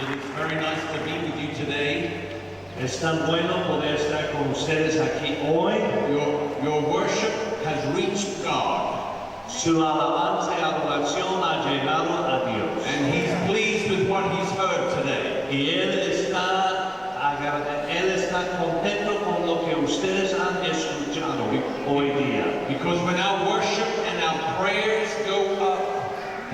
It is very nice to be with you today. Es tan bueno poder estar con ustedes aquí hoy. Your worship has reached God. Su alabanza y adoración ha llegado a Dios. And He's pleased with what He's heard today. Y Él está contento con lo que ustedes han escuchado hoy día. Because when our worship and our prayers go up,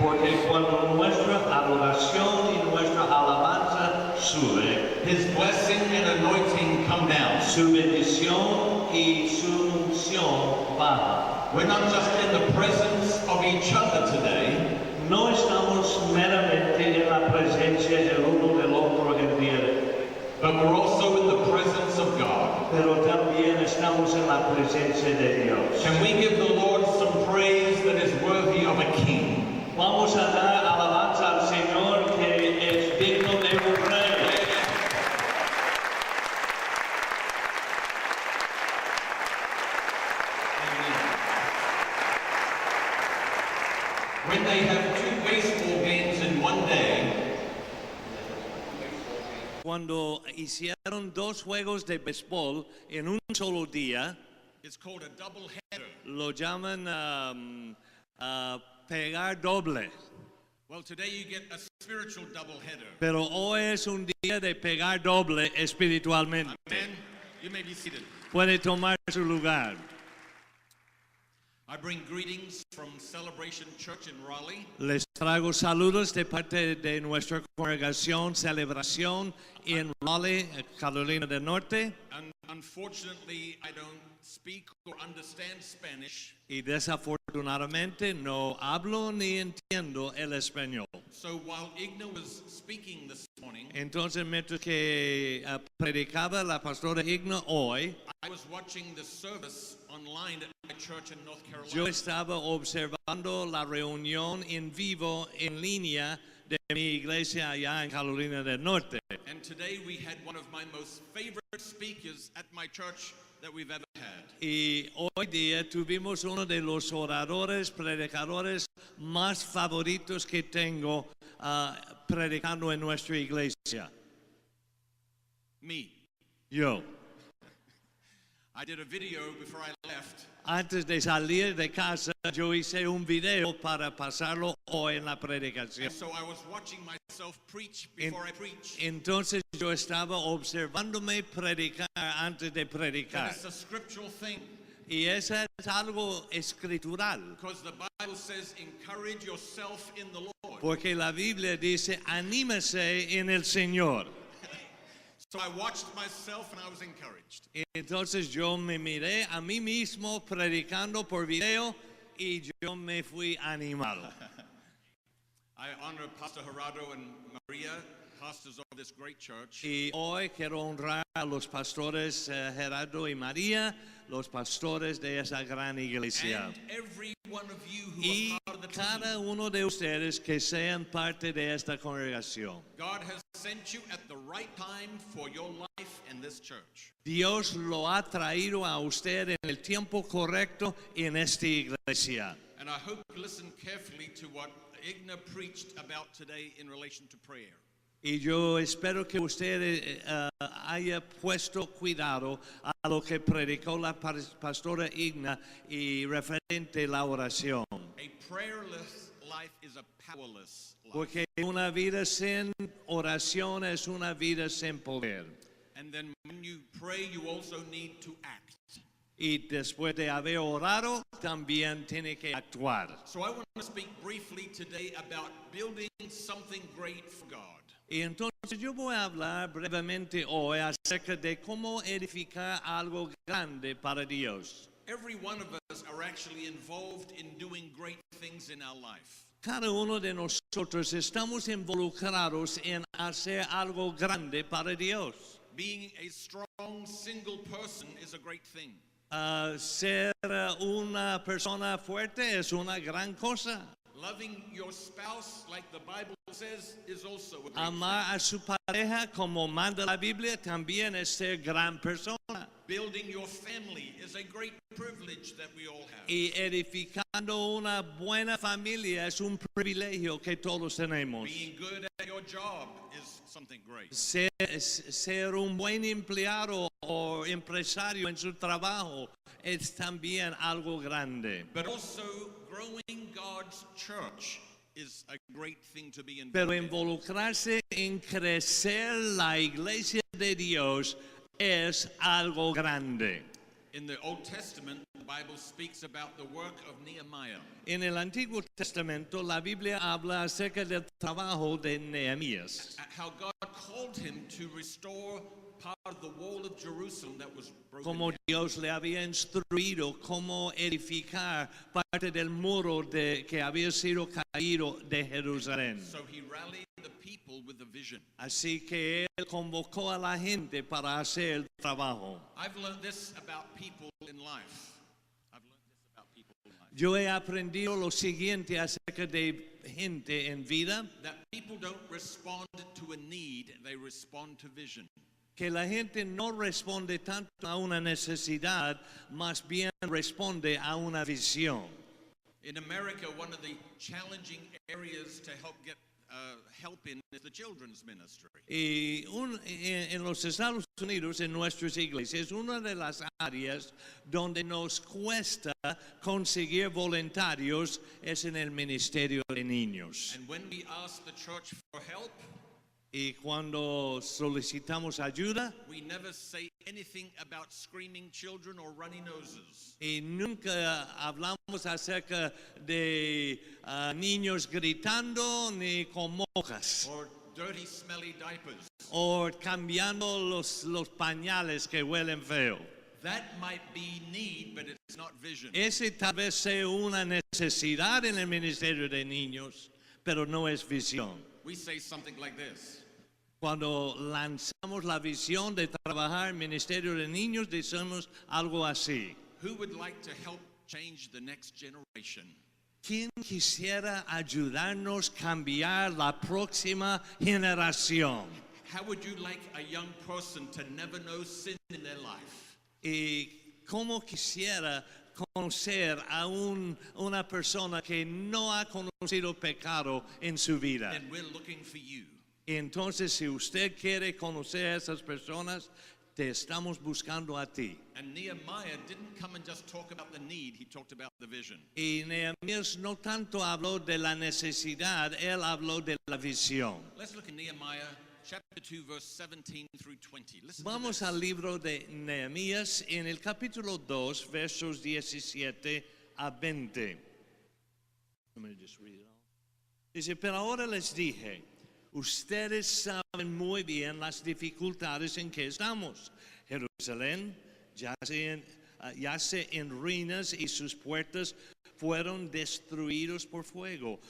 porque cuando nuestra adoración y nuestra alabanza sube, His blessing and anointing come down. Su bendición y su unción baja. We're not just in the presence of each other today. No estamos meramente en la presencia del uno del otro el día de hoy. But we're also in the presence of God. Pero también estamos en la presencia de Dios. Can we give the Lord some praise that is worthy of a king? Vamos a dar alabanza al Señor que es digno de un rey. When they have two baseball games in one day, cuando hicieron dos juegos de béisbol en un solo día, it's called a double header. Lo llaman pegar doble. Well, today you get a spiritual double header. Pero hoy es un día de pegar doble espiritualmente. Amen. You may be seated. Puede tomar su lugar. I bring greetings from Celebration Church in Raleigh. Les traigo saludos de parte de nuestra congregación Celebración en Raleigh, Carolina del Norte. And unfortunately, I don't speak or understand Spanish. Y desafortunadamente no hablo ni entiendo el español. So while Igna was speaking this morning, Entonces mientras que predicaba la pastora Igna hoy, I was watching the service online at my church in North Carolina. yo estaba observando la reunión en vivo en línea de mi iglesia allá en Carolina del Norte. And today we had one of my most favorite speakers at my church that we've ever had. Y hoy día tuvimos uno de los oradores, predicadores más favoritos que tengo predicando en nuestra iglesia. Me. Yo. I did a video before I left. Antes de salir de casa, yo hice un video para pasarlo hoy en la predicación. And so I was watching myself preach before I preach. Entonces yo estaba observándome predicar antes de And predicar. it's a scriptural thing. Y eso es algo escritural. Because the Bible says, encourage yourself in the Lord. Porque la Biblia dice, anímese en el Señor. So I watched myself and I was encouraged. Entonces yo me miré a mí mismo predicando por video y yo me fui animado. I honor Pastor Gerardo and Maria, pastors of this great church. Y hoy quiero honrar a los pastores Gerardo y María, los pastores de esa gran iglesia. And every one of you who Y are part of the cada team. uno de ustedes que sean parte de esta congregación. God has sent you at the right time for your life in this church. Dios lo ha traído a usted en el tiempo correcto en esta iglesia. And I hope you listen carefully to what Igna preached about today in relation to prayer. Y yo espero que usted haya puesto cuidado a lo que predicó la pastora Igna y referente a la oración. A prayerless life is a powerless life. Porque una vida sin oración es una vida sin poder. And then when you pray, you also need to act. Y después de haber orado, también tiene que actuar. So I want to speak briefly today about building something great for God. Y entonces yo voy a hablar brevemente hoy acerca de cómo edificar algo grande para Dios. Every one of us are actually involved in doing great things in our life. Cada uno de nosotros estamos involucrados en hacer algo grande para Dios. Being a strong single person is a great thing. Ser una persona fuerte es una gran cosa. Loving your spouse like the Bible says is also a great Amar a su pareja como manda la Biblia también es ser gran persona. thing. Building your family is a great privilege that we all have. Y edificando una buena familia es un privilegio que todos tenemos. Being good at your job is something great. Ser un buen empleado o empresario en su trabajo es también algo grande. But also growing God's church is a great thing to be Pero involved in. involucrarse en crecer la iglesia de Dios es algo grande. In the Old Testament, the Bible speaks about the work of Nehemiah. En el Antiguo Testamento la Biblia habla acerca del trabajo de Nehemías. How God called him to restore part of the wall of Jerusalem that was broken Como down. Dios le había instruido cómo edificar parte del muro que había sido caído de Jerusalén. So he rallied the people with a vision. Así que él convocó a la gente para hacer el trabajo. I've learned this about people in life. Yo he aprendido lo siguiente acerca de gente en vida, That people don't respond to a need, they respond to vision. que la gente no responde tanto a una necesidad, más bien responde a una visión. In America, one of the challenging areas to get help in is the children's ministry. Y en los Estados Unidos, en nuestras iglesias, una de las áreas donde nos cuesta conseguir voluntarios es en el ministerio de niños. And when we ask the church for help, Y cuando solicitamos ayuda, we never say anything about screaming children or runny noses. y nunca hablamos acerca de niños gritando ni con mocas Or dirty, smelly diapers. o cambiando los pañales que huelen feo. That might be need, but it's not vision. Ese tal vez sea una necesidad en el ministerio de niños, pero no es visión. We say something like this. Cuando lanzamos la visión de trabajar en el ministerio de niños, decimos algo así. Who would like to help change the next generation? ¿Quién quisiera ayudarnos a cambiar la próxima generación? How would you like a young person to never know sin in their life? ¿Y cómo quisiera conocer a una persona que no ha conocido pecado en su vida? Then we're looking for you. Entonces, si usted quiere conocer a esas personas, te estamos buscando a ti. And Nehemiah didn't come and just talk about the need, he talked about the vision. Y Nehemías no tanto habló de la necesidad, él habló de la visión. Let's look at Nehemiah chapter 2, verse 17 through 20. Listen Vamos to al this. libro de Nehemías en el capítulo 2, versos 17 a 20. Let me just read it all. Dice, pero ahora les dije, ustedes saben muy bien las dificultades en que estamos. Jerusalén yace en ruinas y sus puertas fueron destruidos por fuego.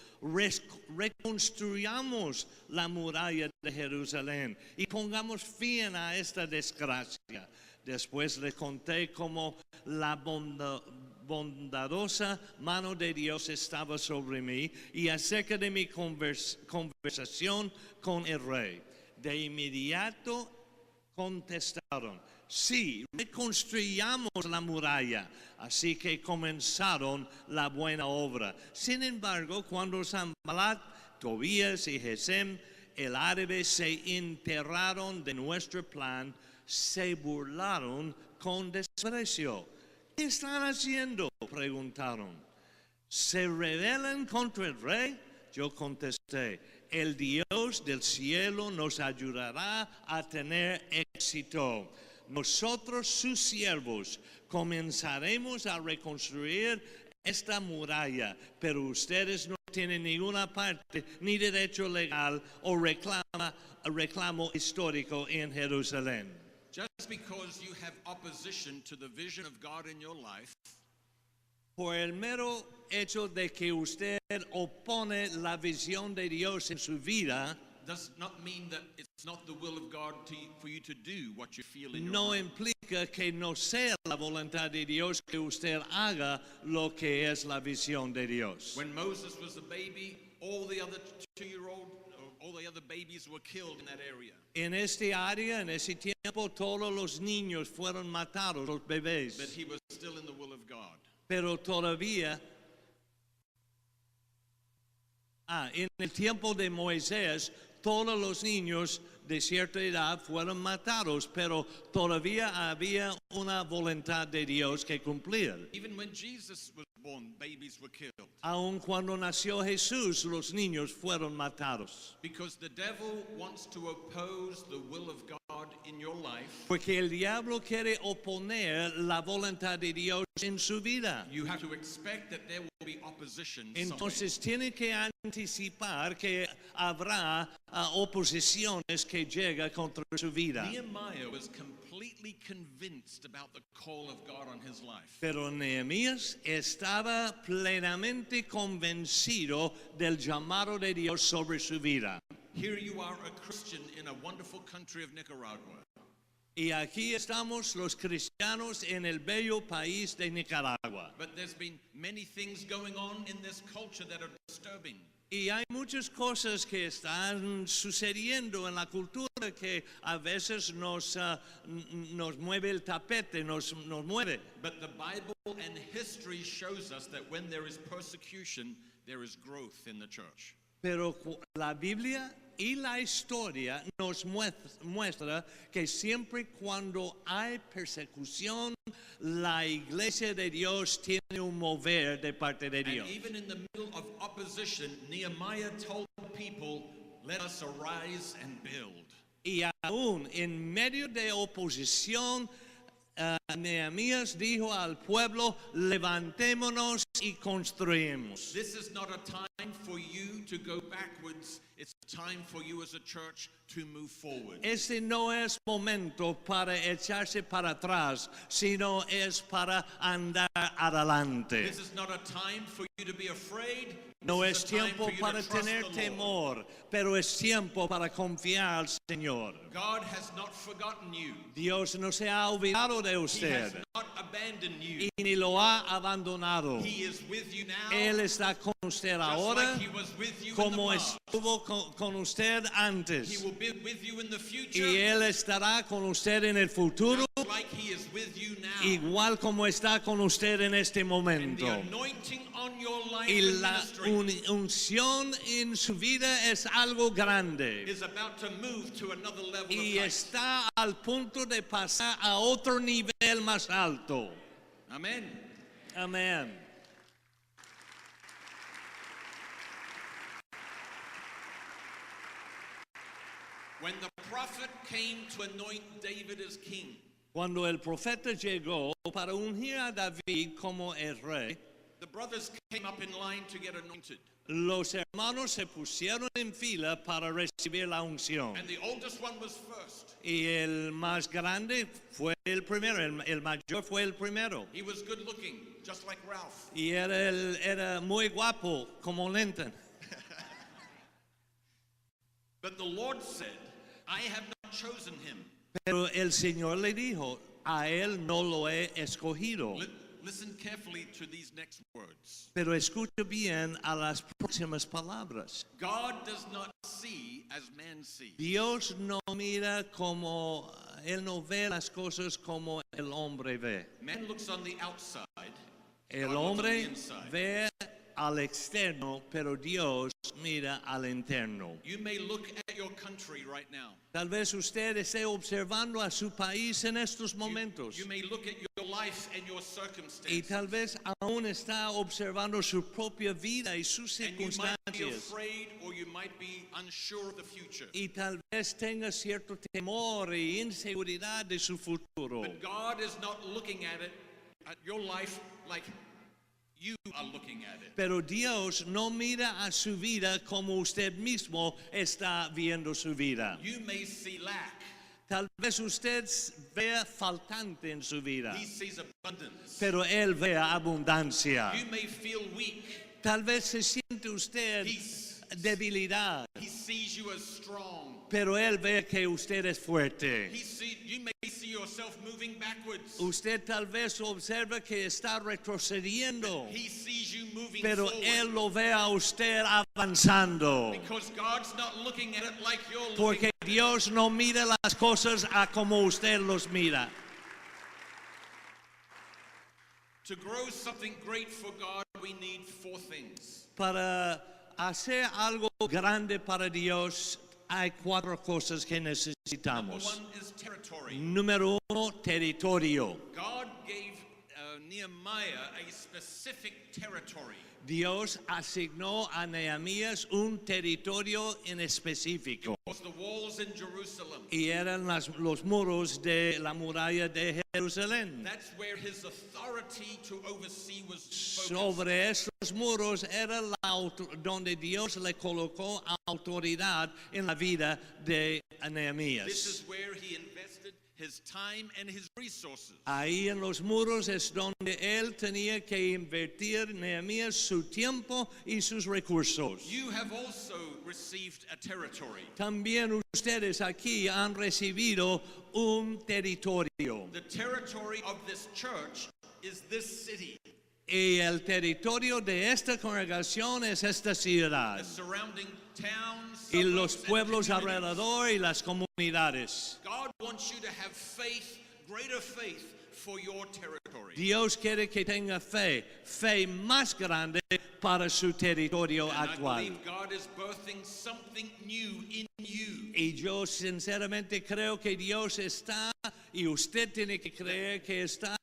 Reconstruyamos la muralla de Jerusalén y pongamos fin a esta desgracia. Después le conté cómo la bondadosa mano de Dios estaba sobre mí y acerca de mi conversación con el rey. De inmediato contestaron, sí, reconstruyamos la muralla. Así que comenzaron la buena obra. Sin embargo, cuando Sanballat, Tobías y Gesem, el árabe, se enteraron de nuestro plan, se burlaron con desprecio. ¿Qué están haciendo?, preguntaron. ¿Se rebelan contra el rey? Yo contesté, el Dios del cielo nos ayudará a tener éxito. Nosotros, sus siervos, comenzaremos a reconstruir esta muralla, pero ustedes no tienen ninguna parte ni derecho legal o reclamo histórico en Jerusalén. Just because you have opposition to the vision of God in your life, Por el mero hecho de que usted opone la visión de Dios en su vida, does not mean that it's not the will of God for you to do what you feel in your no heart. implica que no sea la voluntad de Dios que usted haga lo que es la visión de Dios. When Moses was a baby, all the other 2-year-old all the other babies were killed in that area. En este área, en ese tiempo, todos los niños fueron matados, los bebés. But he was still in the will of God. Pero todavía, en el tiempo de Moisés, todos los niños de cierta edad fueron matados, pero todavía había una voluntad de Dios que cumplir. Even when Jesus was born, babies were killed. Aun cuando nació Jesús, los niños fueron matados. Because the devil wants to oppose the will of God in your life. Porque el diablo quiere oponer la voluntad de Dios en su vida. You have to expect that there will be opposition. Entonces tiene que anticipar que habrá oposiciones que llega contra su vida. Nehemiah was completely convinced about the call of God on his life. Pero Nehemías estaba plenamente convencido del llamado de Dios sobre su vida. Here you are, a Christian in a wonderful country of Nicaragua. Y aquí estamos los cristianos en el bello país de Nicaragua. But there's been many things going on in this culture that are disturbing. Y hay muchas cosas que están sucediendo en la cultura que a veces nos mueve el tapete, nos mueve. But the Bible and history shows us that when there is persecution, there is growth in the church. Pero la Biblia y la historia nos muestra que siempre cuando hay persecución, la iglesia de Dios tiene un mover de parte de Dios. And even in the middle of opposition, Nehemiah told the people, "Let us arise and build." Y aún en medio de oposición, Nehemías dijo al pueblo, levantémonos y construimos. This is not a time for you to go backwards. It's time for you as a church to move forward. Este no es momento para echarse para atrás, sino es para andar adelante. This is not a time for you to be afraid. No This es is a time tiempo for you para to trust tener the Lord. temor, pero es tiempo para confiar al Señor. God has not forgotten you. Dios no se ha olvidado de He has usted not abandoned you. y ni lo ha abandonado. He is with you now. Él está con usted Just ahora like he was with you in como the past. estuvo con usted He antes. will be with you in the future. Y Él estará con usted en el futuro, Just like he is with you now. igual como está con usted en este And momento. the anointing on your life Y in la ministry unción en su vida es algo grande. is about to move to another level Y of height. está al punto de pasar a otro nivel más alto. Amen. Amén. When the prophet came to anoint David as king, Cuando el profeta llegó para ungir a David como el rey, the brothers came up in line to get anointed. los hermanos se pusieron en fila para recibir la unción. And the oldest one was first. Y el más grande fue el primero, el mayor fue el primero. He was good looking, just like Ralph. Y era muy guapo como Lynton. But the Lord said, I have not chosen him. Pero el Señor le dijo, a él no lo he escogido. Listen carefully to these next words. Pero escucha bien a las próximas palabras. God does not see as man sees. Dios no mira como, Él no ve las cosas como el hombre ve. Man looks on the outside. El God looks on the hombre inside. ve al externo, pero Dios mira al interno. You may look at your country right now. Tal vez usted esté observando a su país en estos momentos. You may look at your life and your Y circumstances. tal vez aún está observando su propia vida y sus And you might be circunstancias. afraid or you might be unsure of the future. Y tal vez tenga cierto temor y inseguridad de su futuro. But God is not looking at it, at your life, like you are looking at it. Pero Dios no mira a su vida como usted mismo está viendo su vida. You may see lack. Tal vez usted vea faltante en su vida, He sees abundance. pero Él vea abundancia. You may feel weak. Tal vez se siente usted Peace. debilidad, He sees you as strong. pero Él ve que usted es fuerte. You may see yourself moving backwards. Usted tal vez observa que está retrocediendo, He sees you moving pero forward. Él lo ve a usted avanzando. Because God's not looking at it like you're looking. Porque Dios no mira las cosas a como usted los mira. To grow something great for God, we need 4 things. Para hacer algo grande para Dios, hay 4 cosas que Number necesitamos. 1 is territory. Número 1, territorio. God gave Nehemiah a specific territory. Dios asignó a Nehemías un territorio en específico. It was the walls in Jerusalem. Y eran los muros de la muralla de Jerusalén. That's where his authority to oversee was focused. Sobre esos muros era donde Dios le colocó autoridad en la vida de This Nehemías. is where he invested his time and his resources. Ahí en los muros es donde él tenía que invertir Nehemías su tiempo y sus recursos. You have also received a territory. También ustedes aquí han recibido un territorio. The territory of this church is this city, Y el territorio de esta congregación es esta ciudad. the surrounding towns, Y los suburbs, and pueblos communities. alrededor y las comunidades. God wants you to have faith, greater faith for your territory. Dios quiere que tenga fe más grande para su territorio And I actual. believe God is birthing something new in you. Y yo sinceramente creo que Dios está, y usted tiene que creer que está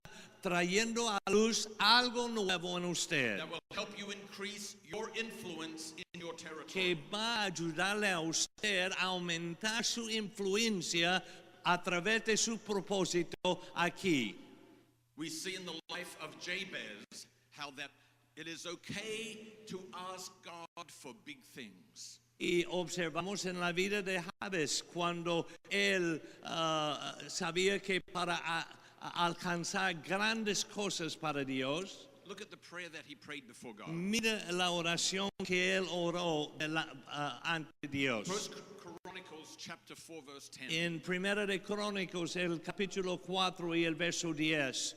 trayendo a luz algo nuevo en usted, That will help you increase your influence in your territory. que va a ayudarle a usted a aumentar su influencia a través de su propósito aquí. We see in the life of Jabez how that it is okay to ask God for big things. Y observamos en la vida de Jabes cuando él sabía que para alcanzar grandes cosas para Dios, Look at the prayer that he prayed before God. mira la oración que él oró ante Dios. First Chronicles chapter 4 verse 10. En Primera de Crónicos, el capítulo 4 y el verso 10,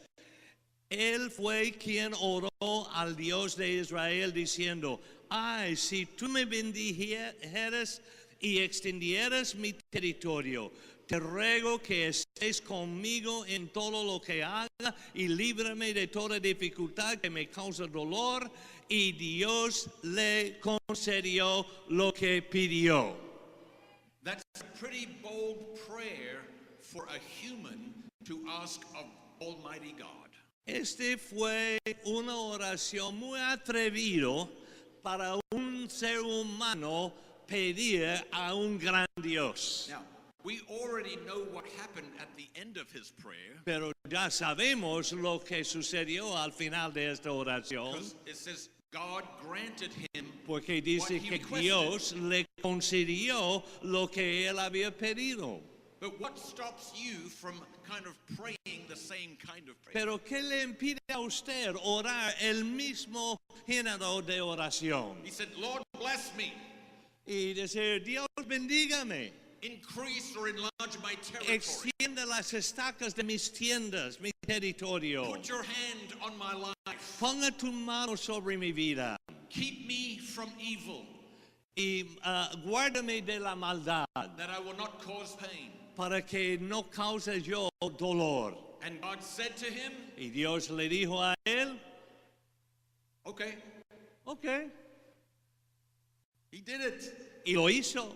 él fue quien oró al Dios de Israel diciendo: ay, si tú me bendijeras y extendieras mi territorio, te ruego que estés conmigo en todo lo que haga y líbrame de toda dificultad que me causa dolor. Y Dios le concedió lo que pidió. That's a pretty bold prayer for a human to ask of Almighty God. Este fue una oración muy atrevido para un ser humano pedir a un gran Dios. Now, we already know what happened at the end of his prayer, Pero ya sabemos lo que sucedió al final de esta oración, because it says God granted him porque what dice he que requested. Dios le concedió lo que él había pedido. But what stops you from kind of praying the same kind of prayer? Pero ¿qué le impide a usted orar el mismo género de oración? He said, Lord, bless me. Y decir: Dios, bendígame. Increase or enlarge my territory. Extiende las estacas de mis tiendas, mi territorio. Put your hand on my life. Ponga tu mano sobre mi vida Keep me from evil, y guárdame de la maldad, that I will not cause pain. para que no cause yo dolor. And God said to him, Y Dios le dijo a él: okay, ok. he did it. Y lo hizo.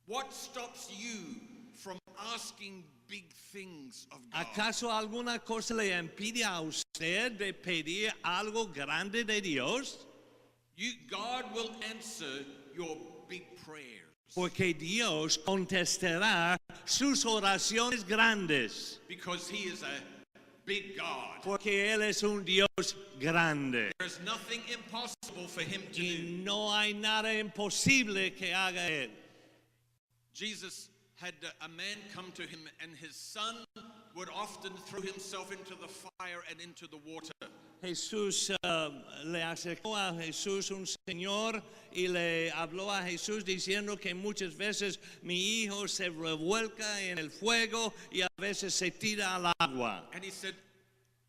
What stops you from asking big things of God? ¿Acaso alguna cosa le impide a usted de pedir algo grande de Dios? God will answer your big prayers. Porque Dios contestará sus oraciones grandes. Because he is a big God. Porque Él es un Dios grande. There's nothing impossible for him to Y do. no hay nada imposible que haga Él. Jesus had a man come to him, and his son would often throw himself into the fire and into the water Jesús le acercó a Jesús un señor y le habló a Jesús diciendo que muchas veces mi hijo se revuelca en el fuego y a veces se tira al agua. And he said,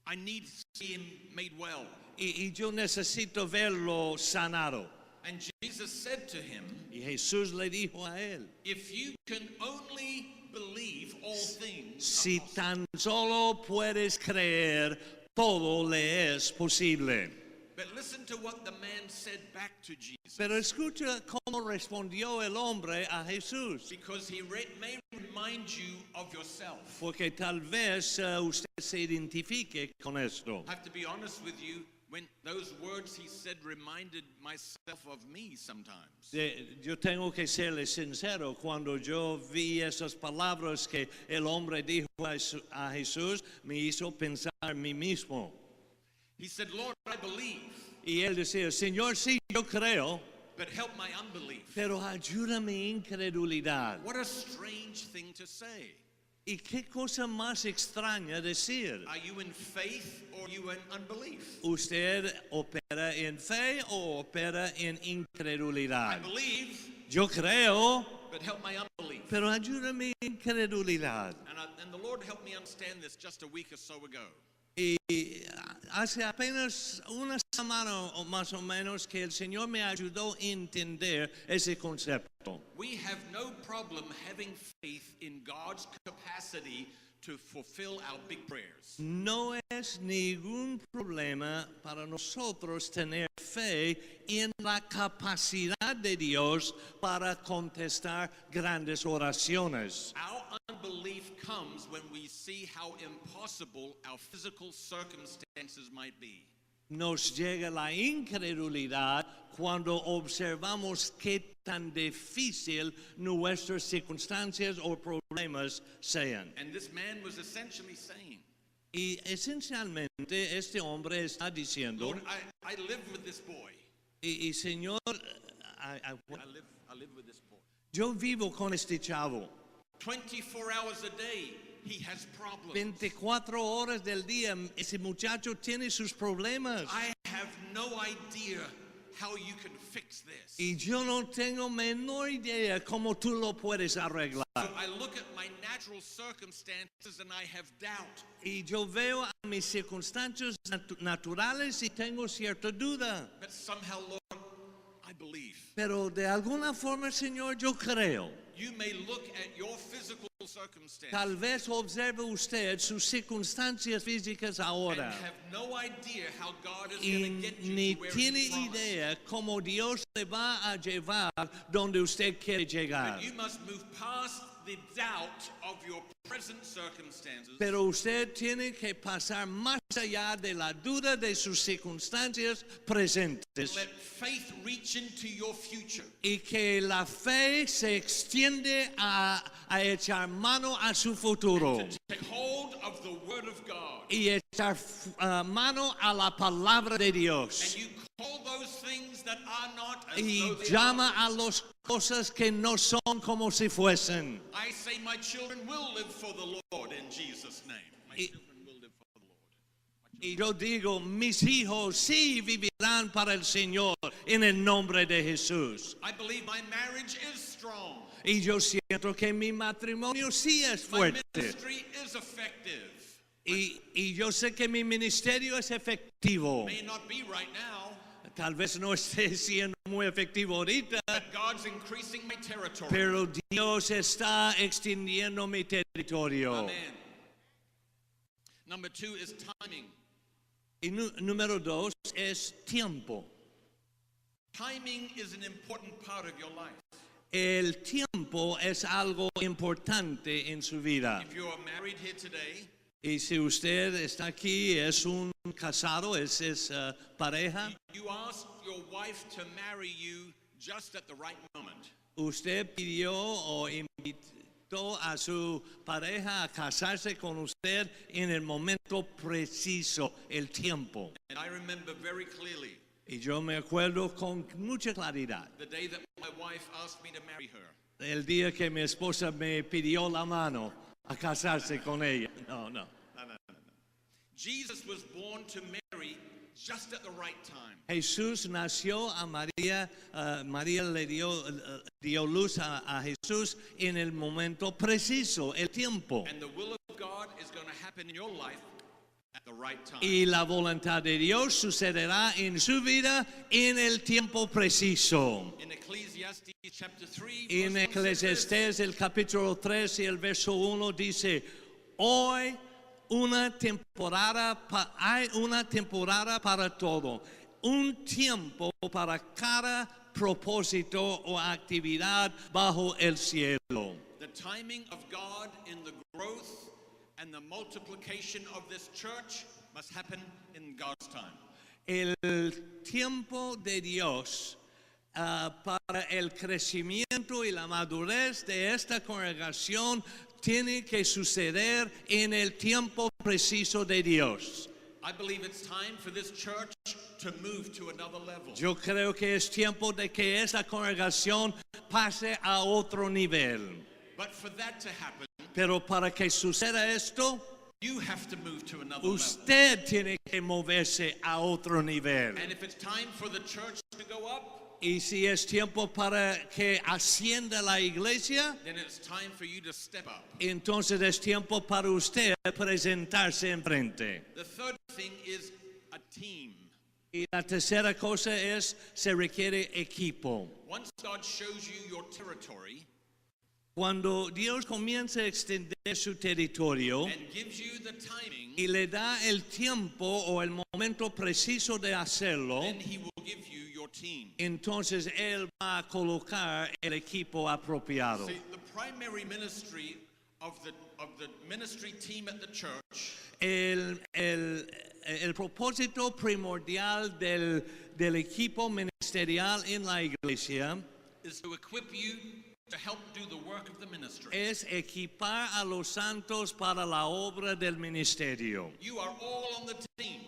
I need to see him made well. Y yo necesito verlo sanado. And Jesus said to him, Y Jesús le dijo a él, if you can only believe, all things si are possible. tan solo puedes creer, todo le es posible. But listen to what the man said back to Jesus. Pero escucha cómo respondió el hombre a Jesús. Because he may remind you of yourself. Porque tal vez usted se identifique con esto. I have to be honest with you, when those words he said reminded myself of me sometimes. Yo tengo que serle sincero, cuando yo vi esas palabras que el hombre dijo a Jesús, me hizo pensar en mí mismo. He said, Lord, I believe, Y él decía, Señor, sí, yo creo, but help my unbelief. pero ayuda mi incredulidad. What a strange thing to say. ¿Y qué cosa más extraña decir? Are you in faith or are you in unbelief? ¿Usted opera en fe o opera en I incredulidad? believe, Yo creo, but help my unbelief. pero ayuda mi incredulidad. And the Lord helped me understand this just a week or so ago. Y hace apenas una semana o más o menos que el Señor me ayudó a entender ese concepto. We have no problem having faith in God's capacity to fulfill our big prayers. No es ningún problema para nosotros tener fe en la capacidad de Dios para contestar grandes oraciones. Our unbelief comes when we see how impossible our physical circumstances might be. Nos llega la incredulidad cuando observamos qué tan difícil nuestras circunstancias o problemas sean. And this man was essentially saying, Y esencialmente este hombre está diciendo, Lord, I live with this boy. y Señor, I live with this boy. yo vivo con este chavo. 24 hours a day, he has problems. 24 horas del día, ese muchacho tiene sus problemas. I have no idea how you can fix this. Y yo no tengo menor idea cómo tú lo puedes arreglar. So I look at my natural circumstances and I have doubt. Y yo veo a mis circunstancias naturales y tengo cierta duda. But somehow, Lord, I believe. Pero de alguna forma, Señor, yo creo. You may look at your physical circumstances Tal vez observe usted sus circunstancias físicas and ahora have no idea how God is y going to get you ni to where tiene He promised. idea cómo Dios le va a llevar donde usted quiere llegar. But you must move past the doubt of your present circumstances Pero usted tiene que pasar más allá de la duda de sus circunstancias presentes let faith reach into your future. y que la fe se extiende a echar mano a su futuro To take hold of the Word of God. y echar mano a la palabra de And Dios you call those things that are not as y though they llama are. a las cosas que no son como si fuesen. I say my children will live for the Lord in Jesus' name. My Y- children will live for the Lord. Y yo digo, mis hijos sí vivirán para el Señor en el nombre de Jesús. I believe my marriage is strong. Y yo siento que mi matrimonio sí es My fuerte. ministry is effective. Y yo sé que mi ministerio es efectivo. May not be right now, Tal vez no esté siendo muy efectivo ahorita, but God's increasing my territory. pero Dios está extendiendo mi territorio. Amen. Number 2 is timing. Y número 2 es tiempo. Timing is an important part of your life. El tiempo es algo importante en su vida. If you are married here today, Y si usted está aquí, es un casado, es pareja, you asked your wife to marry you just at the right moment. usted pidió o invitó a su pareja a casarse con usted en el momento preciso, el tiempo. And I remember very clearly Y yo me acuerdo con mucha claridad the day that my wife asked me to marry her. el día que mi esposa me pidió la mano a casarse con ella. No. Jesus was born to Mary just at the right time. Jesús nació a María, María le dio luz a Jesús en el momento preciso, el tiempo. And the will of God is going to happen in your life at the right time. Y la voluntad de Dios sucederá en su vida en el tiempo preciso. In Ecclesiastes chapter 3, En verse 1 says this, Eclesiastés el capítulo 3 y el verso 1 dice, hoy hay una temporada para todo, un tiempo para cada propósito o actividad bajo el cielo. the timing of God in the growth and the multiplication of this church must happen in God's time. El tiempo de Dios para el crecimiento y la madurez de esta congregación tiene que suceder en el tiempo preciso de Dios. I believe it's time for this church to move to another level. Yo creo que es tiempo de que esta congregación pase a otro nivel. But for that to happen, Pero para que suceda esto, you have to move to another level. usted tiene que moverse a otro nivel. And if it's time for the church to go up, Y si es tiempo para que ascienda la iglesia, then it's time for you to step up. entonces es tiempo para usted presentarse enfrente. The third thing is a team. Y la tercera cosa es, se requiere equipo. Once God shows you your territory Cuando Dios comienza a extender su territorio and gives you the timing, y le da el tiempo o el momento preciso de hacerlo, then He will give you your team. entonces Él va a colocar el equipo apropiado. See, the primary ministry of the ministry team at the church El propósito primordial del equipo ministerial en la iglesia is to equip you to help do the work of the ministry. es equipar a los santos para la obra del ministerio. You are all on the team.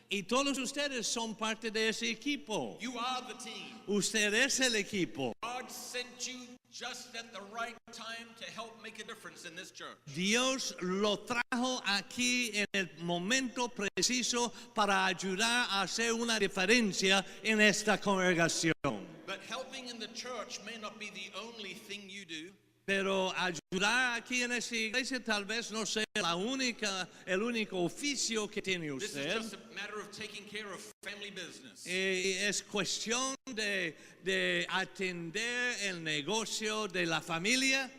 Y todos ustedes son parte de ese equipo. You are the team. Usted es el equipo. God sent you just at the right time to help make a difference in this church. Dios lo trajo aquí en el momento preciso para ayudar a hacer una diferencia en esta congregación. But helping in the church may not be the only thing you do. Pero ayudar aquí en esta iglesia tal vez no sea el único oficio que tiene This is usted. just a matter of taking care of family business. Es cuestión de atender el negocio de la familia.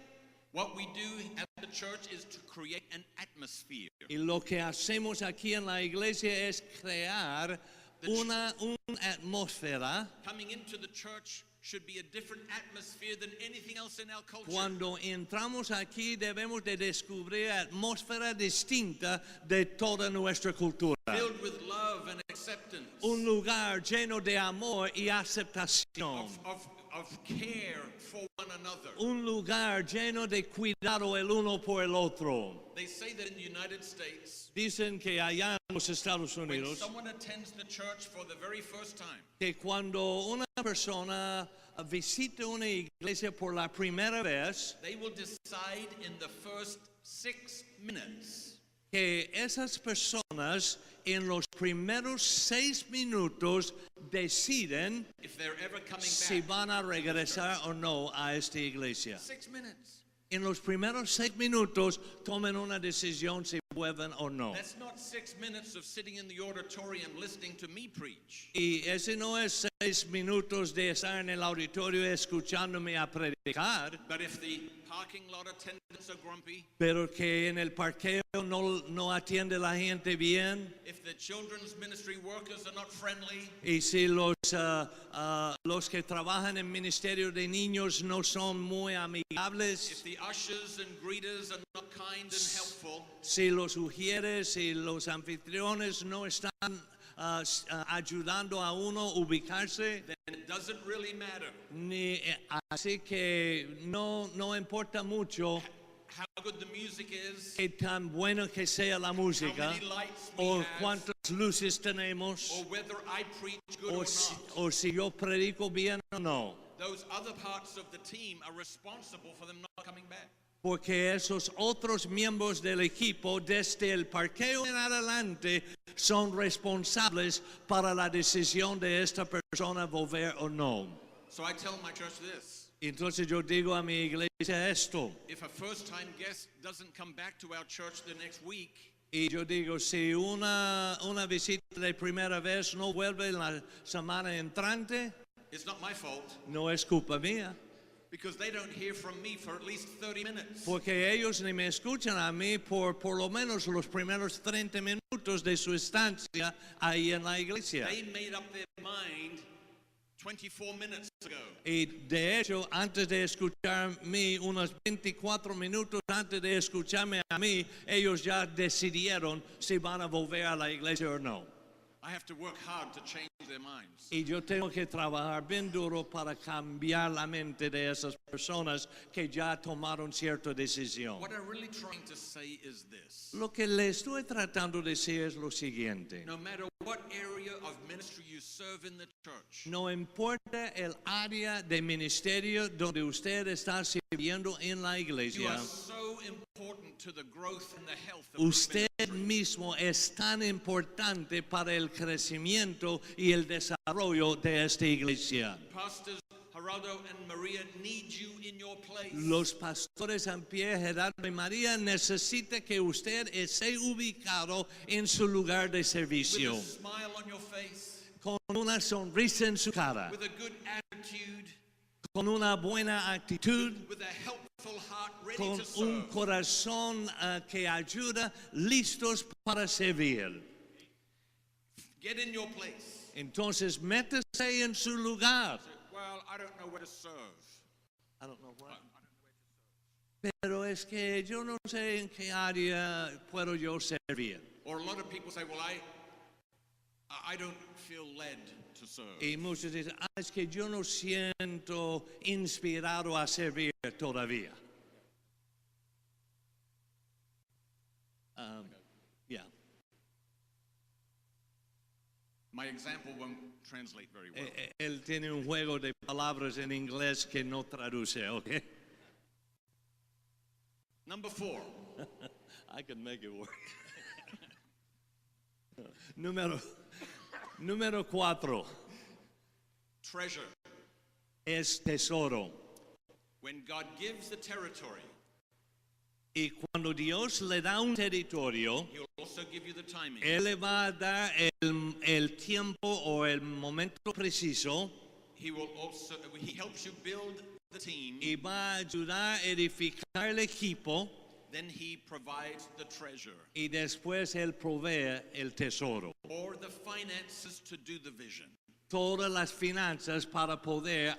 What we do at the church is to create an atmosphere. Y lo que hacemos aquí en la iglesia es crear una atmósfera. Coming into the church should be a different atmosphere than anything else in our culture. Cuando entramos aquí debemos de descubrir atmósfera distinta de toda nuestra cultura. Filled with love and acceptance. Un lugar lleno de amor y aceptación. Of care for one another. Un lugar lleno de cuidado el uno por el otro. They say that in the United States, Dicen que allá en los Estados when Unidos, someone attends the church for the very first time, que cuando una persona visita una iglesia por la primera vez, they will decide in the first 6 minutes que esas personas en los primeros 6 minutos deciden if they're ever coming si back. van a regresar o no a esta iglesia. 6 minutes. En los primeros 6 minutos tomen una decisión si vuelven o no. That's not 6 minutes of sitting in the auditorium listening to me preach. Y ese no es 6 minutos de estar en el auditorio escuchándome a predicar, But if the parking lot attendants are grumpy, pero que en el parqueo no atiende la gente bien, if the children's ministry workers are not friendly, y si los que trabajan en ministerio de niños no son muy if amigables, the ushers and greeters are not kind and helpful, si los ujieres y los anfitriones no están ayudando a uno a ubicarse, then it doesn't really matter así que no importa mucho how good the music is, qué tan bueno que sea la how música, many lights we o have, cuántas luces tenemos, or whether I preach good o or si, not. o si yo predico bien o no. Those other parts of the team are responsible for them not coming back. porque esos otros miembros del equipo desde el parqueo en adelante son responsables para la decisión de esta persona volver o no. So I tell my church this. Entonces yo digo a mi iglesia esto, If a first-time guest doesn't come back to our church the next week, y yo digo, si una visita de primera vez no vuelve la semana entrante, it's not my fault no es culpa mía, because they don't hear from me for at least 30 minutes. porque ellos ni me escuchan a mí por lo menos los primeros 30 minutos de su estancia ahí en la iglesia. They made up their mind 24 minutes ago. Y de hecho, antes de escucharme, unos 24 minutos antes de escucharme a mí, ellos ya decidieron si van a volver a la iglesia o no. I have to work hard to change their minds. Y yo tengo que trabajar bien duro para cambiar la mente de esas personas que ya tomaron cierta decisión. What I'm really trying to say is this. Lo que le estoy tratando de decir es lo siguiente. No matter what area of ministry you serve in the church, No importa el área de ministerio donde usted está sirviendo en la you iglesia, are so important to the growth and the health of the usted ministry. mismo es tan importante para el crecimiento y el desarrollo de esta iglesia. Pastors Geraldo and Maria need you in your place. Los pastores en pie, Gerardo y María, necesita que usted esté ubicado en su lugar de With servicio, a smile on your face, con una sonrisa en su cara, with a good attitude, con una buena actitud, with a helpful heart ready con to un serve. corazón que ayuda, listos para servir. Get in your place. Entonces, métase en su lugar. Well, I don't know where to serve. I don't know what. Pero es que yo no sé en qué área puedo yo servir. Or a lot of people say, well, I don't feel led to serve. Y muchos dicen, es que yo no siento inspirado a servir todavía. Yeah. My example won't translate very well. Él tiene un juego de palabras en inglés que no traduce, ¿ok? Number 4, I can make it work. Número 4 treasure. es tesoro. When God gives the territory, Y cuando Dios le da un territorio, He'll also give you the timing. Él le va a dar el tiempo o el momento preciso He helps you build the team. y va a ayudar a edificar el equipo Then He provides the treasure y después Él provee el tesoro. or the finances to do the vision. Todas las finanzas para poder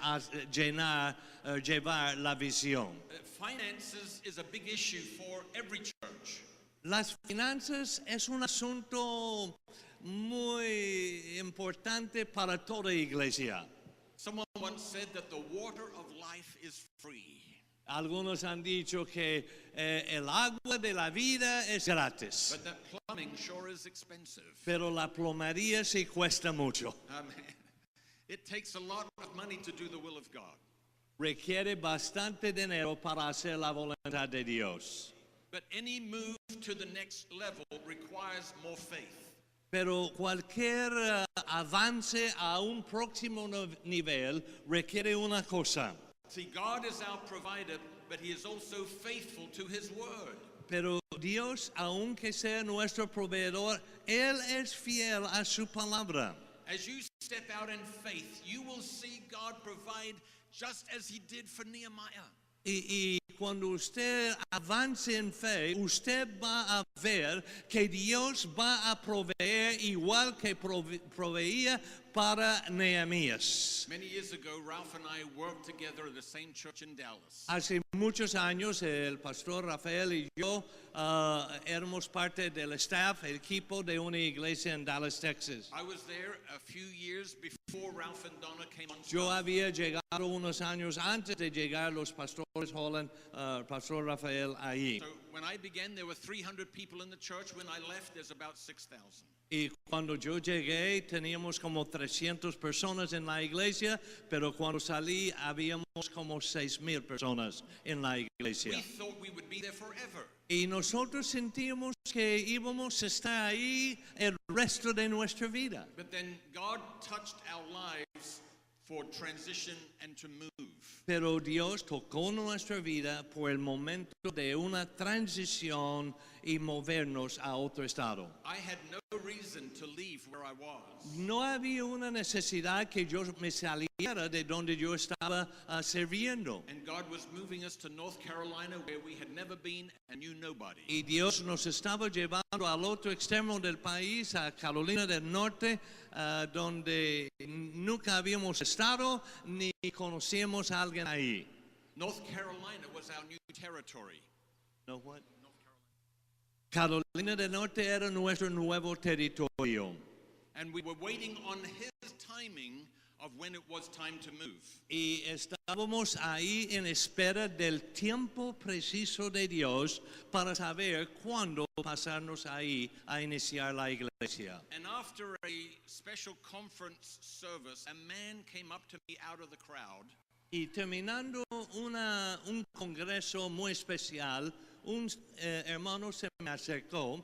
llevar la visión. Finances is a big issue for every church. Las finanzas es un asunto muy importante para toda iglesia. Someone once said that the water of life is free. Algunos han dicho que el agua de la vida es gratis, But that plumbing sure is expensive. pero la plomería sí cuesta mucho. It takes a lot of money to do the will of God. Requiere bastante dinero para hacer la voluntad de Dios. But any move to the next level requires more faith. Pero cualquier avance a un próximo nivel requiere una cosa. See, God is our provider, but He is also faithful to His word. Pero Dios, aunque sea nuestro proveedor, Él es fiel a su palabra. As you step out in faith, you will see God provide just as He did for Nehemiah. Y cuando usted avance en fe, usted va a ver que Dios va a proveer igual que proveía para Nehemías. Many years ago, Ralph and I worked together at the same church in Dallas. Hace muchos años el pastor Rafael y yo éramos parte del staff, el equipo de una iglesia en Dallas, Texas. I was there a few years before Ralph and Donna came on Yo staff. había llegado unos años antes de llegar los pastores Holland, pastor Rafael ahí. So When I began, there were 300 people in the church. When I left, there's about 6,000. Y cuando yo llegué teníamos como 300 personas en la iglesia, pero cuando salí habíamos como 6,000 personas en la iglesia. We thought we would be there forever. Y nosotros sentíamos que íbamos a estar ahí el resto de nuestra vida. But then God touched our lives for transition and to move. Pero Dios tocó nuestra vida por el momento de una transición y movernos a otro estado. I had no reason to leave where I was. No había una necesidad que yo me saliera de donde yo estaba sirviendo. And God was moving us to North Carolina where we had never been and knew nobody. Y Dios nos estaba llevando al otro extremo del país, a Carolina del Norte, donde nunca habíamos estado ni conocíamos a alguien ahí. North Carolina was our new territory. No, what? Carolina del Norte era nuestro nuevo territorio. And we were waiting on his timing of when it was time to move. Y estábamos ahí en espera del tiempo preciso de Dios para saber cuándo pasarnos ahí a iniciar la iglesia. And after a special conference service, a man came up to me out of the crowd. Y terminando un congreso muy especial, un hermano se me acercó.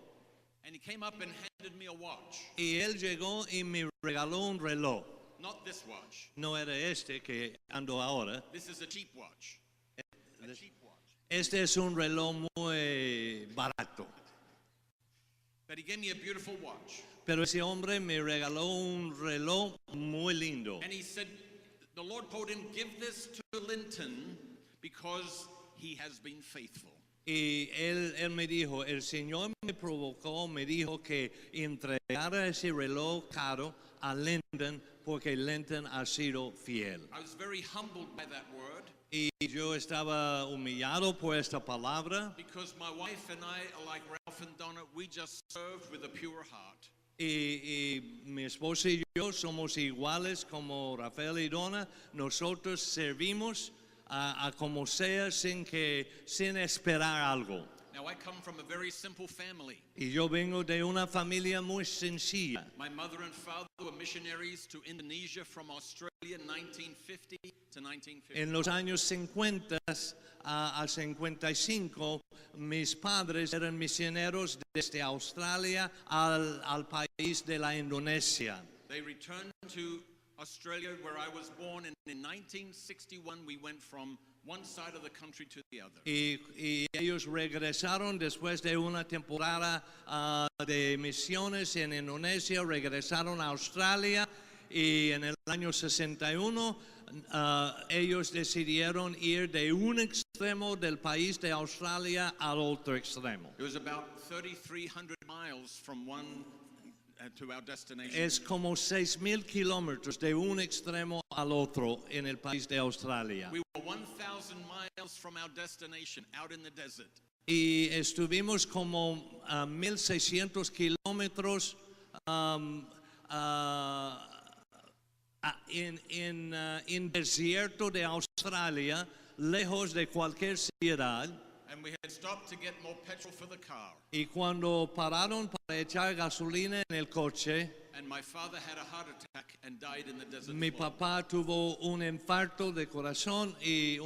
And he came up and handed me a watch. Y él llegó y me regaló un reloj. Not this watch. No era este que ando ahora. This is a cheap watch. A cheap watch. Este es un reloj muy barato. But he gave me a beautiful watch. Pero ese hombre me regaló un reloj muy lindo. And he said, the Lord told him, give this to Lynton because he has been faithful. Y él me dijo, el Señor me provocó, me dijo que entregara ese reloj caro a Lynton porque Lynton ha sido fiel. I was very humbled by that word. Y yo estaba humillado por esta palabra. Because my wife and I are like Ralph and Donna, we just served with a pure heart. Y mi esposa y yo somos iguales como Rafael y Donna. Nosotros servimos a como sea sin esperar algo. Now I come from a very simple family. Y yo vengo de una familia muy sencilla. My mother and father were missionaries to Indonesia from Australia 1950 to 1950. En los años 50 a 55, mis padres eran misioneros desde Australia al país de la Indonesia. They returned to Australia where I was born, and in 1961 we went from one side of the country to the other. Y ellos regresaron después de una temporada de misiones en Indonesia, regresaron a Australia y en el año 61 ellos decidieron ir de un extremo del país de Australia al otro extremo. It was about 3,300 miles from one to our destination. Es como 6,000 kilómetros de un extremo al otro en el país de Australia. We were 1,000 miles from our destination, out in the desert. Y estuvimos como 1,600 kilómetros en desierto de Australia, lejos de cualquier ciudad. And we had stopped to get more petrol for the car. Y cuando pararon para echar gasolina en el coche, And my father had a heart attack and died in the desert. mi floor. papá tuvo un infarto de corazón y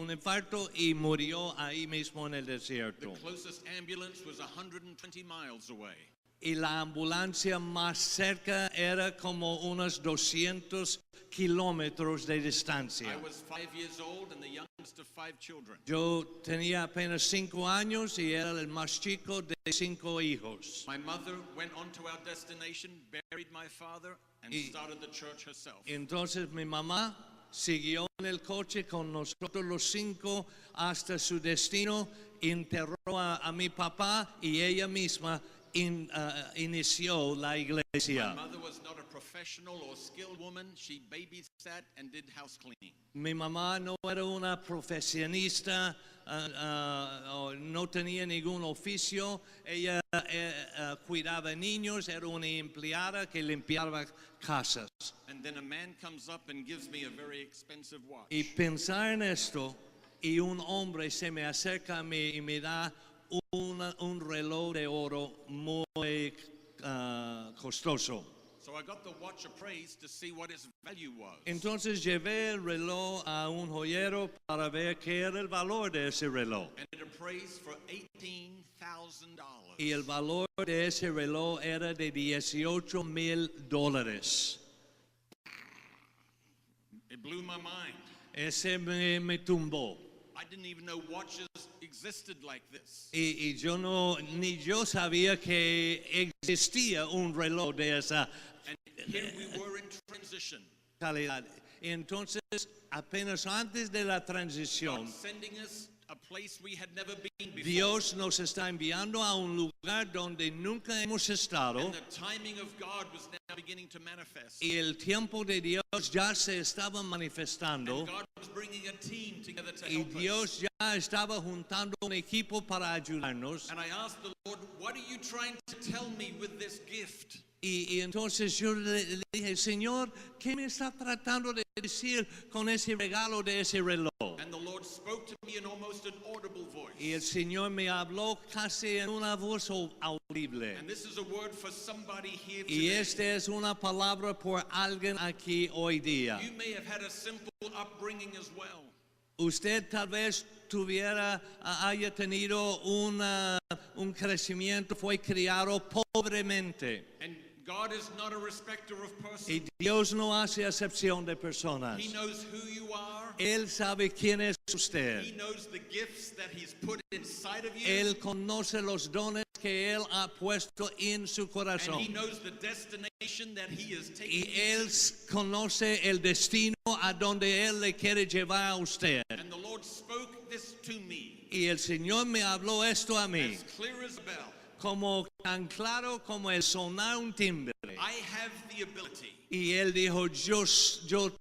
murió ahí mismo en el The desierto. closest ambulance was 120 miles away. Y la ambulancia más cerca era como unos 200 kilómetros de distancia. I was 5 years old and the youngest of 5 children. Yo tenía apenas 5 años y era el más chico de 5 hijos. My mother went on to our destination, buried my father, and Y- started the church herself. Entonces mi mamá siguió en el coche con nosotros los 5 hasta su destino, enterró a mi papá y ella misma inició la My iglesia. mother was not a professional or skilled woman. She babysat and did house cleaning. Mi mamá no era una profesionista, no tenía ningún oficio. Ella cuidaba niños, era una empleada que limpiaba casas. And then a man comes up and gives me a very expensive watch. Y pensar en esto, y un hombre se me acerca a mí y me da un reloj de oro muy costoso. So I got the watch appraised to see what its value was. Entonces llevé el reloj a un joyero para ver qué era el valor de ese reloj. And it appraised for $18,000. Y el valor de ese reloj era de $18,000. It blew my mind. Ese me tumbó. I didn't even know watches existed like this. Y ni yo sabía que existía un reloj de esa And here we were in transition. calidad. Entonces, apenas antes de la transición, God sending us a place we had never been before. Dios nos está enviando a un lugar donde nunca hemos estado. And the timing of God was now beginning to manifest. Y el tiempo de Dios ya se estaba manifestando. And God was bringing a team together to Y help us. Dios ya estaba juntando un equipo para ayudarnos. And I asked the Lord, what are you trying to tell me with this gift? Y entonces yo le dije, Señor, ¿qué me está tratando de decir con ese regalo de ese reloj? And the Lord spoke to me in almost an audible voice. Y el Señor me habló casi en una voz audible. And this is a word for somebody here Y today. esta es una palabra por alguien aquí hoy día. You may have had a simple upbringing as well. Usted tal vez haya tenido un crecimiento, fue criado pobremente. And God is not a respecter of persons. Y Dios no hace excepción de personas. He knows who you are. Él sabe quién es usted. He knows the gifts that He's put inside of you. Él conoce los dones que Él ha puesto en su And corazón. He knows the destination that He is taking Y you Él to. conoce el destino a donde Él le quiere llevar a usted. And the Lord spoke this to me Y el Señor me habló esto a mí, as clear as a bell. como tan claro como el sonar un timbre. I have the ability Y Él dijo, yo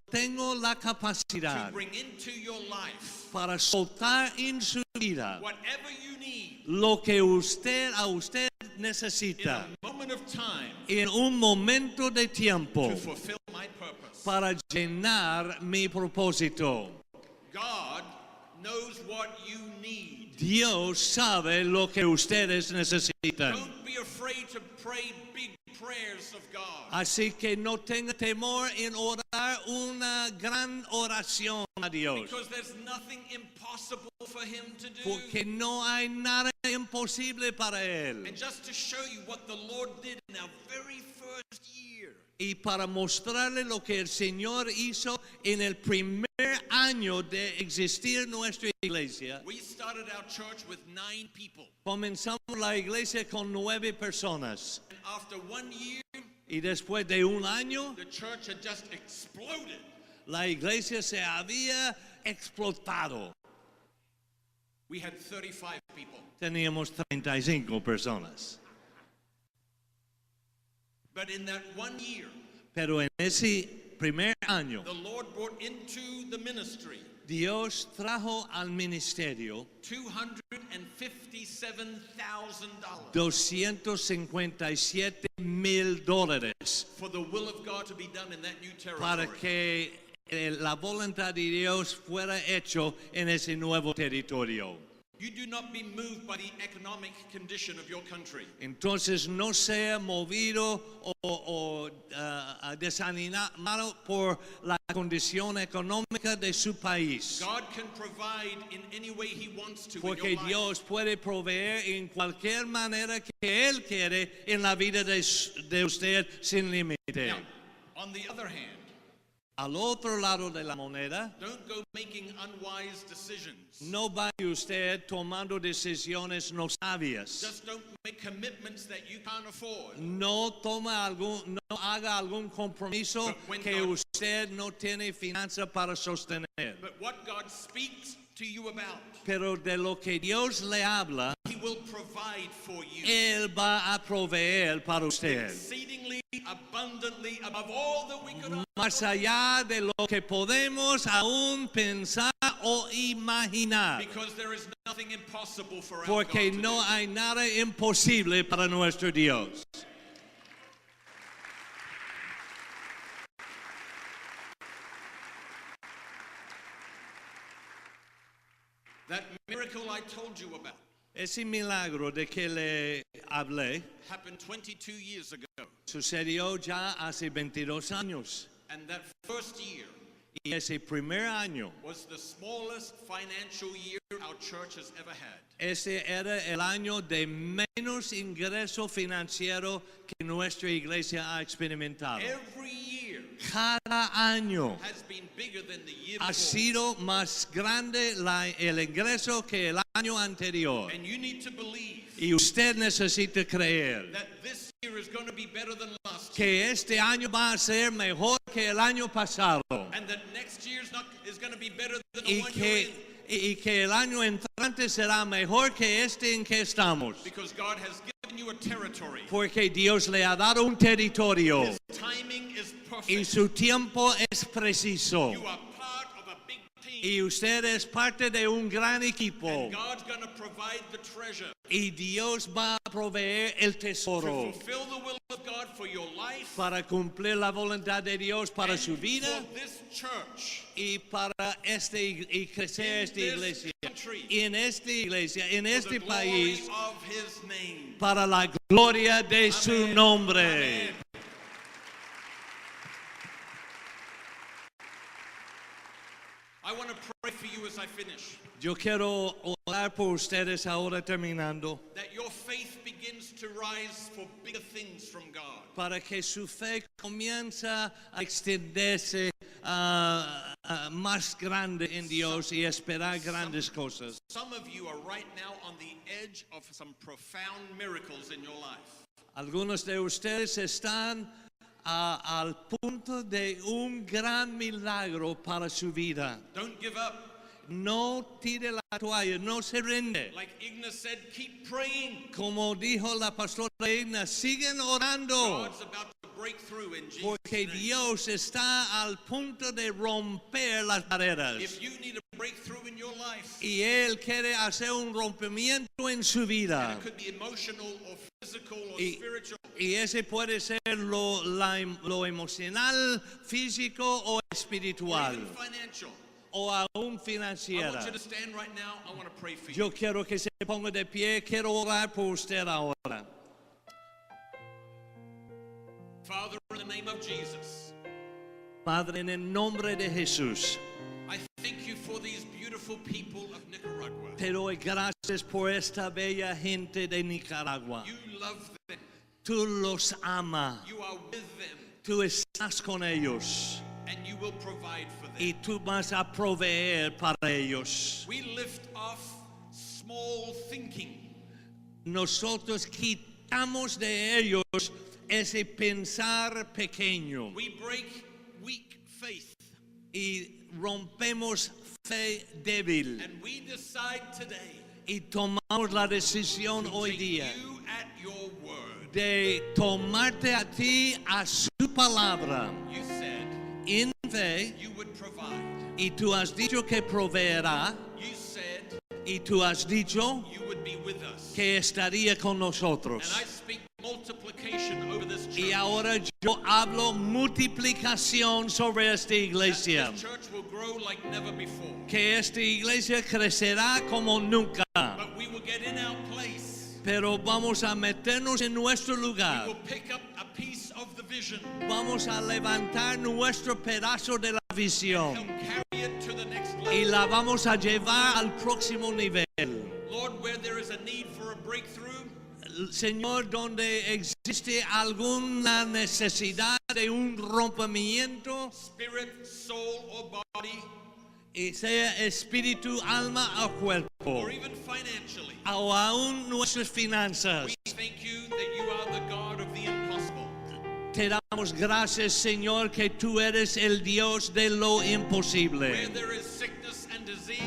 tengo la to capacidad bring into your life para soltar en su vida whatever you need lo que a usted in necesita a moment of time en un momento de tiempo to fulfill my purpose. para llenar mi propósito. God knows what you need. Dios sabe lo que ustedes necesitan. Don't be afraid to pray big prayers of God. Así que no tenga temor en orar una gran oración a Dios. Because there's nothing impossible for Him to do. Porque no hay nada imposible para Él. And just to show you what the Lord did in our very first year. Y para mostrarle lo que el Señor hizo en el primer año de existir nuestra iglesia. We started our church with 9 people. Comenzamos la iglesia con 9 personas. And after 1 year, Y después de un año, the church had just exploded. la iglesia se había explotado. We had 35 people. Teníamos 35 personas. But in that 1 year, Pero en ese primer año, the Lord brought into the ministry Dios trajo al ministerio $257,000 $257,000 for the will of God to be done in that new para territory. que la voluntad de Dios fuera hecho en ese nuevo territorio. You do not be moved by the economic condition of your country. Entonces no sea movido o desanimado por la condición económica de su país. God can provide in any way He wants to in Porque your life. Dios puede proveer en cualquier manera que Él quiere en la vida de usted sin límite. Now, on the other hand, Al otro lado de la moneda, don't go making unwise decisions. no vaya usted tomando decisiones no sabias. Just don't make commitments that you can't afford. No haga algún compromiso But when que God- usted no tiene finanza para sostener. But what God speaks to you about, Pero de lo que Dios le habla, He will provide for you. Él va a proveer para usted. Exceedingly abundantly above all that we could Más allá de lo que podemos aún pensar o imaginar. because there is nothing impossible for our Porque God to no do. hay nada imposible para nuestro Dios. That miracle I told you about, Ese milagro de que le hablé happened 22 years ago. sucedió ya hace 22 años. And that first year Y ese primer año, was the smallest financial year our church has ever had. ese era el año de menos ingreso financiero que nuestra iglesia ha experimentado. Every year Cada año has been bigger than the year ha before. sido más grande el ingreso que el año anterior. And you need to believe Y usted necesita creer that this year is going to be better than last year. que este año va a ser mejor que el año pasado. And that next year is going to be better than Y the one you're in. que el año entrante será mejor que este en que estamos. Because God has given you a territory. Porque Dios le ha dado un territorio His timing is perfect. y su tiempo es preciso. You are part of a big team. Y usted es parte de un gran equipo. And God's going to provide the treasure Y Dios va a proveer el to tesoro fulfill the will of God for your life para cumplir la voluntad de Dios para and su vida for this church. y para y crecer esta In this iglesia. country, Y en esta iglesia, en for este the glory país, of His name. para la gloria de su Amén. nombre. Amén. I want to pray for you as I finish, Yo quiero orar por ustedes ahora terminando, that your faith begins to rise for bigger things from God. para que su fe comienza a extenderse más grande en Dios y esperar grandes cosas. Some of you are right now on the edge of some profound miracles in your life. Algunos de ustedes están al punto de un gran milagro para su vida. Don't give up. No tire la toalla, no se rinde. Like Igna said, keep praying. Como dijo la pastora Igna, siguen orando. God's about to break through in Jesus' Porque name. Dios está al punto de romper las barreras. If you need a breakthrough in your life, Y Él quiere hacer un rompimiento en su vida. it could be emotional or physical or Y, spiritual. y ese puede ser lo emocional, físico o Or espiritual. even financial. O aún I want financiera. you to stand right now. I want to pray for you. Yo quiero que se ponga de pie, quiero orar por usted ahora. Father, in the name of Jesus, Padre, en el nombre de Jesús, I thank you for these beautiful people of Nicaragua. te doy gracias por esta bella gente de Nicaragua. You love them. Tú los amas, You are with them. tú estás con ellos And you will provide for them. y tú vas a proveer para ellos. We lift off small thinking. Nosotros quitamos de ellos ese pensar pequeño We break weak faith. y rompemos fe débil And we decide today y tomamos la decisión to hoy take día you at your word. de tomarte a ti a su palabra You said en fe you would provide. y tú has dicho que proveerá You said y tú has dicho you would be with us. que estaría con And nosotros. I speak multiplication over this church. Y ahora yo hablo multiplicación sobre esta That iglesia. this church will grow like never before. Que esta iglesia crecerá como nunca. But we will get in our place. Pero vamos a meternos en nuestro We lugar. will pick up a piece of the vision. Vamos a levantar nuestro pedazo de la Help visión. carry it to the next Y level. la vamos a llevar al próximo nivel. Lord, where there is a need for a breakthrough, Señor, donde existe alguna necesidad de un rompimiento, spirit, soul, or body, y sea espíritu, alma o cuerpo, or even financially, o aún nuestras finanzas. we thank you that you are the God of the impossible. Te damos gracias, Señor, que tú eres el Dios de lo Where imposible. there is sickness and disease,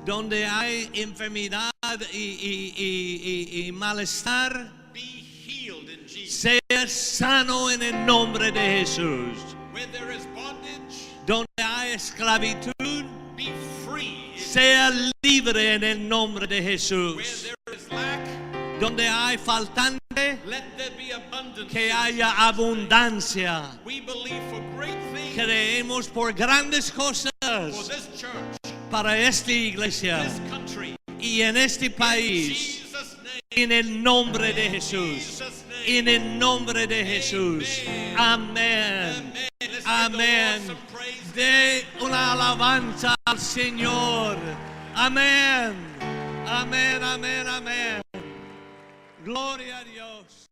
Donde hay enfermedad y malestar, be healed in Jesus. sea sano en el nombre de Jesús. Where there is bondage, Donde hay esclavitud, be free. sea libre en el nombre de Where Jesús. there is lack, Donde hay faltante, let there be abundance. que haya abundancia. We believe for great things Creemos por grandes for cosas this church, para esta iglesia this country. y en este In país. Jesus' En el nombre de In Jesús. Jesus' name. En el nombre de Jesús. Amén. Amen. Let's give the Lord Amén. some praise. De una alabanza al Señor. Amén. Amén, amén, amén. Gloria a Dios.